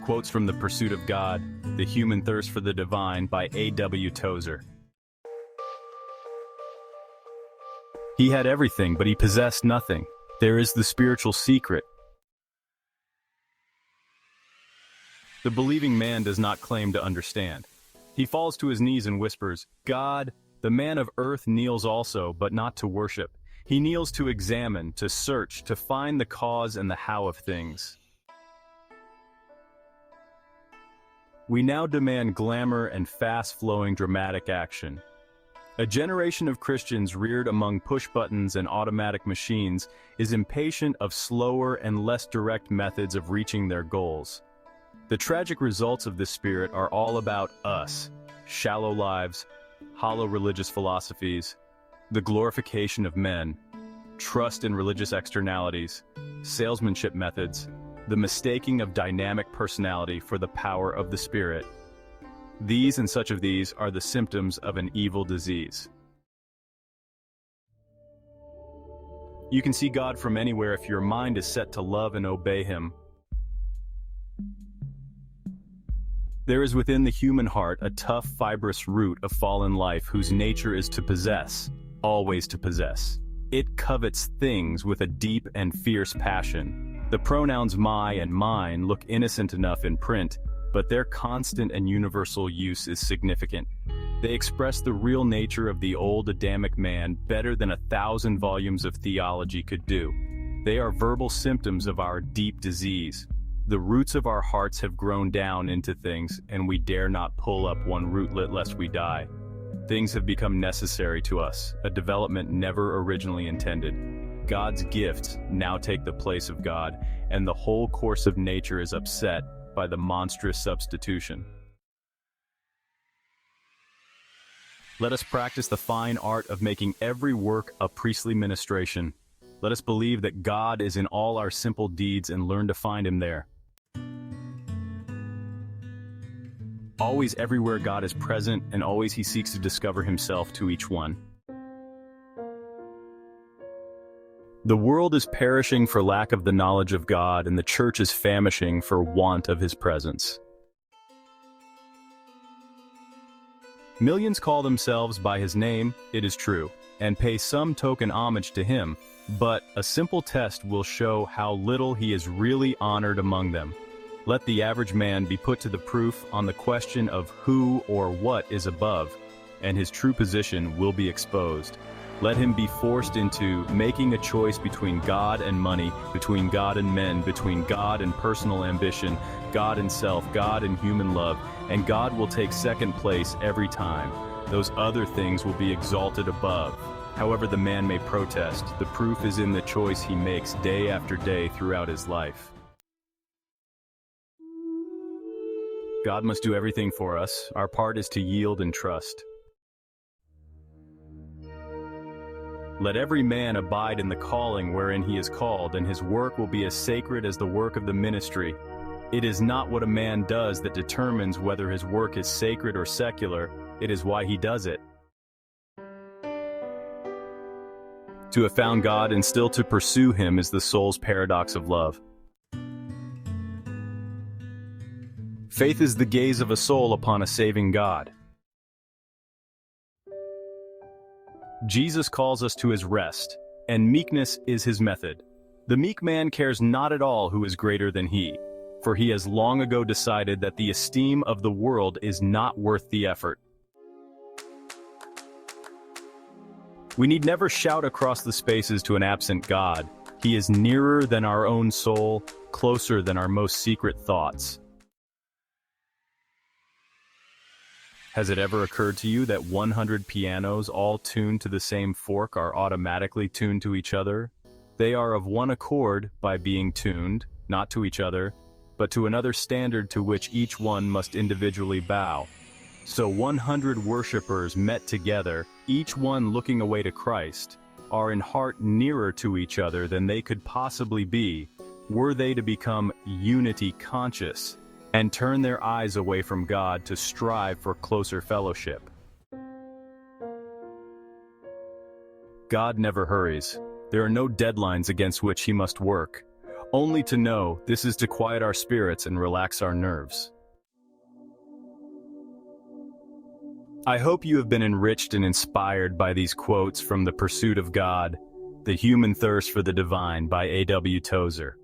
Quotes from The Pursuit of God, The Human Thirst for the Divine by A.W.Tozer. He had everything, but he possessed nothing. There is the spiritual secret. The believing man does not claim to understand. He falls to his knees and whispers, "God." The man of earth kneels also, but not to worship. He kneels to examine, to search, to find the cause and the how of things. We now demand glamour and fast-flowing dramatic action. A generation of Christians reared among push-buttons and automatic machines is impatient of slower and less direct methods of reaching their goals. The tragic results of this spirit are all about us, shallow lives, hollow religious philosophies, the glorification of men, trust in religious externalities, salesmanship methods, the mistaking of dynamic personality for the power of the Spirit. These and such of these are the symptoms of an evil disease. You can see God from anywhere if your mind is set to love and obey Him. There is within the human heart a tough, fibrous root of fallen life whose nature is to possess, always to possess. It covets things with a deep and fierce passion. The pronouns my and mine look innocent enough in print, but their constant and universal use is significant. They express the real nature of the old Adamic man better than 1,000 volumes of theology could do. They are verbal symptoms of our deep disease. The roots of our hearts have grown down into things, and we dare not pull up one rootlet lest we die. Things have become necessary to us, a development never originally intended. God's gifts now take the place of God, and the whole course of nature is upset by the monstrous substitution. Let us practice the fine art of making every work a priestly ministration. Let us believe that God is in all our simple deeds and learn to find Him there. Always everywhere God is present, and always He seeks to discover Himself to each one. The world is perishing for lack of the knowledge of God, and the church is famishing for want of His presence. Millions call themselves by His name, it is true, and pay some token homage to Him, but a simple test will show how little He is really honored among them. Let the average man be put to the proof on the question of who or what is above, and his true position will be exposed. Let him be forced into making a choice between God and money, between God and men, between God and personal ambition, God and self, God and human love, and God will take second place every time. Those other things will be exalted above. However the man may protest, the proof is in the choice he makes day after day throughout his life. God must do everything for us. Our part is to yield and trust. Let every man abide in the calling wherein he is called, and his work will be as sacred as the work of the ministry. It is not what a man does that determines whether his work is sacred or secular, it is why he does it. To have found God and still to pursue Him is the soul's paradox of love. Faith is the gaze of a soul upon a saving God. Jesus calls us to His rest, and meekness is His method. The meek man cares not at all who is greater than he, for he has long ago decided that the esteem of the world is not worth the effort. We need never shout across the spaces to an absent God. He is nearer than our own soul, closer than our most secret thoughts. Has it ever occurred to you that 100 pianos all tuned to the same fork are automatically tuned to each other? They are of one accord by being tuned, not to each other, but to another standard to which each one must individually bow. So 100 worshippers met together, each one looking away to Christ, are in heart nearer to each other than they could possibly be, were they to become unity conscious, and turn their eyes away from God to strive for closer fellowship. God never hurries. There are no deadlines against which He must work. only to know this is to quiet our spirits and relax our nerves. I hope you have been enriched and inspired by these quotes from The Pursuit of God, The Human Thirst for the Divine by A.W.Tozer.